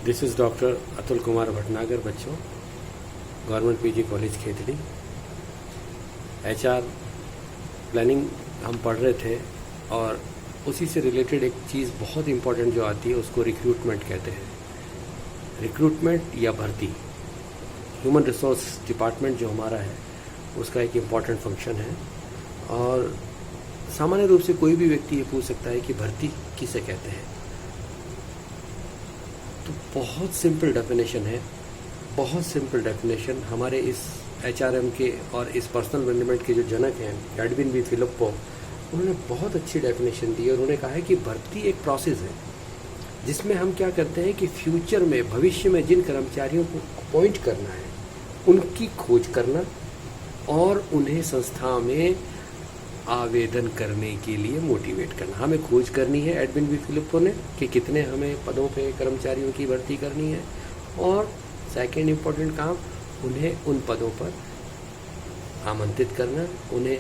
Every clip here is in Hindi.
This is doctor Atul Kumar Bhatnagar बच्चों, government PG college Khetri. HR planning हम पढ़ रहे थे और उसी से रिलेटेड एक चीज़ बहुत इम्पॉर्टेंट जो आती है उसको रिक्रूटमेंट कहते हैं। रिक्रूटमेंट या भर्ती, ह्यूमन रिसोर्स डिपार्टमेंट जो हमारा है उसका एक इम्पॉर्टेंट फंक्शन है। और सामान्य रूप से कोई भी व्यक्ति ये पूछ सकता है कि भर्ती किसे कहते हैं। तो बहुत सिंपल डेफिनेशन है, बहुत सिंपल डेफिनेशन। हमारे इस एचआरएम के और इस पर्सनल मैनेजमेंट के जो जनक हैं एडविन बी फिलिप्पो, उन्होंने बहुत अच्छी डेफिनेशन दी। और उन्होंने कहा है कि भर्ती एक प्रोसेस है जिसमें हम क्या करते हैं कि फ्यूचर में, भविष्य में जिन कर्मचारियों को अपॉइंट करना है उनकी खोज करना और उन्हें संस्था में आवेदन करने के लिए मोटिवेट करना। हमें खोज करनी है एडविन बी फिलिप्पो ने कि कितने हमें पदों पे कर्मचारियों की भर्ती करनी है, और सेकेंड इम्पोर्टेंट काम, उन्हें उन पदों पर आमंत्रित करना, उन्हें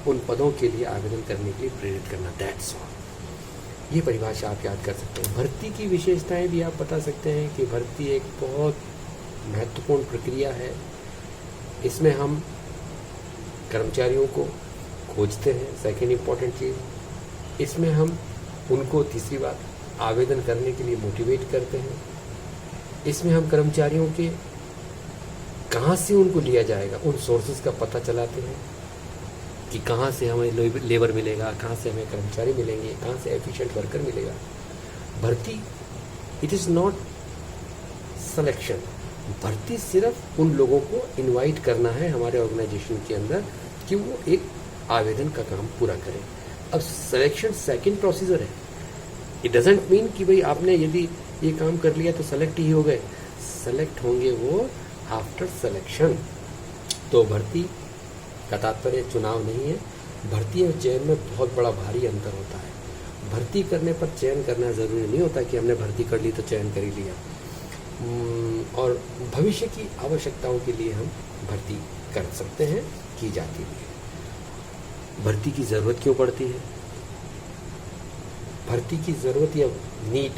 उन पदों के लिए आवेदन करने के लिए प्रेरित करना। That's all. ये परिभाषा आप याद कर सकते हैं। भर्ती की विशेषताएं भी आप बता सकते हैं कि भर्ती एक बहुत महत्वपूर्ण प्रक्रिया है। इसमें हम कर्मचारियों को खोजते हैं, सेकेंड इम्पॉर्टेंट चीज़। इसमें हम उनको, तीसरी बात, आवेदन करने के लिए मोटिवेट करते हैं। इसमें हम कर्मचारियों के कहाँ से उनको लिया जाएगा उन सोर्सेज का पता चलाते हैं कि कहाँ से हमें लेबर मिलेगा, कहाँ से हमें कर्मचारी मिलेंगे, कहाँ से एफिशिएंट वर्कर मिलेगा। भर्ती, इट इज़ नॉट सिलेक्शन। भर्ती सिर्फ उन लोगों को इनवाइट करना है हमारे ऑर्गेनाइजेशन के अंदर कि वो एक आवेदन का काम पूरा करें। अब सिलेक्शन सेकंड प्रोसीजर है। इट डजेंट मीन कि भाई आपने यदि ये काम कर लिया तो सेलेक्ट ही हो गए। सेलेक्ट होंगे वो आफ्टर सिलेक्शन। तो भर्ती का तात्पर्य चुनाव नहीं है। भर्ती और चयन में बहुत बड़ा भारी अंतर होता है। भर्ती करने पर चयन करना ज़रूरी नहीं होता कि हमने भर्ती कर ली तो चयन कर ही लिया। और भविष्य की आवश्यकताओं के लिए हम भर्ती कर सकते हैं, की जाती है। भर्ती की ज़रूरत क्यों पड़ती है? भर्ती की ज़रूरत या नीड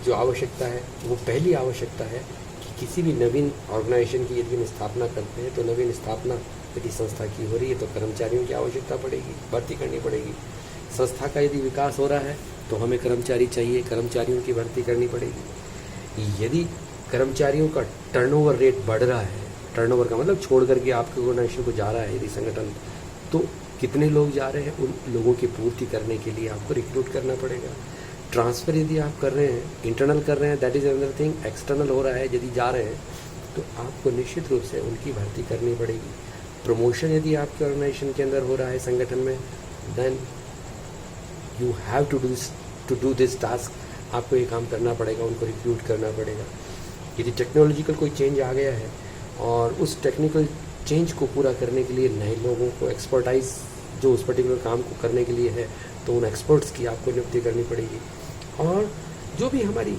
जो आवश्यकता है, वो पहली आवश्यकता है कि किसी भी नवीन ऑर्गेनाइजेशन की यदि हम स्थापना करते हैं तो नवीन स्थापना यदि संस्था की हो रही है तो कर्मचारियों की आवश्यकता पड़ेगी, भर्ती करनी पड़ेगी। संस्था का यदि विकास हो रहा है तो हमें कर्मचारी चाहिए, कर्मचारियों की भर्ती करनी पड़ेगी। यदि कर्मचारियों का टर्नओवर रेट बढ़ रहा है, टर्नओवर का मतलब छोड़ करके आपके ऑर्गेनाइजेशन को जा रहा है यदि संगठन, तो कितने लोग जा रहे हैं, उन लोगों की पूर्ति करने के लिए आपको रिक्रूट करना पड़ेगा। ट्रांसफ़र यदि आप कर रहे हैं, इंटरनल कर रहे हैं, that is another thing. External हो रहा है यदि जा रहे हैं तो आपको निश्चित रूप से उनकी भर्ती करनी पड़ेगी। प्रमोशन यदि आपके ऑर्गेनाइजेशन के अंदर हो रहा है संगठन में, then you have to do this task. आपको ये काम करना पड़ेगा, उनको रिक्रूट करना पड़ेगा। यदि टेक्नोलॉजिकल कोई चेंज आ गया है और उस टेक्निकल चेंज को पूरा करने के लिए नए लोगों को, एक्सपर्टाइज जो उस पर्टिकुलर काम को करने के लिए है, तो उन एक्सपर्ट्स की आपको नियुक्ति करनी पड़ेगी। और जो भी हमारी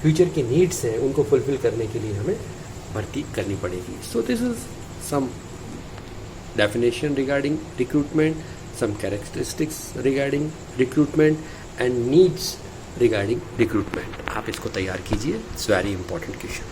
फ्यूचर की नीड्स हैं उनको फुलफिल करने के लिए हमें भर्ती करनी पड़ेगी। So this is some definition regarding recruitment, some characteristics regarding recruitment and needs regarding recruitment. आप इसको तैयार कीजिए। It's very important question.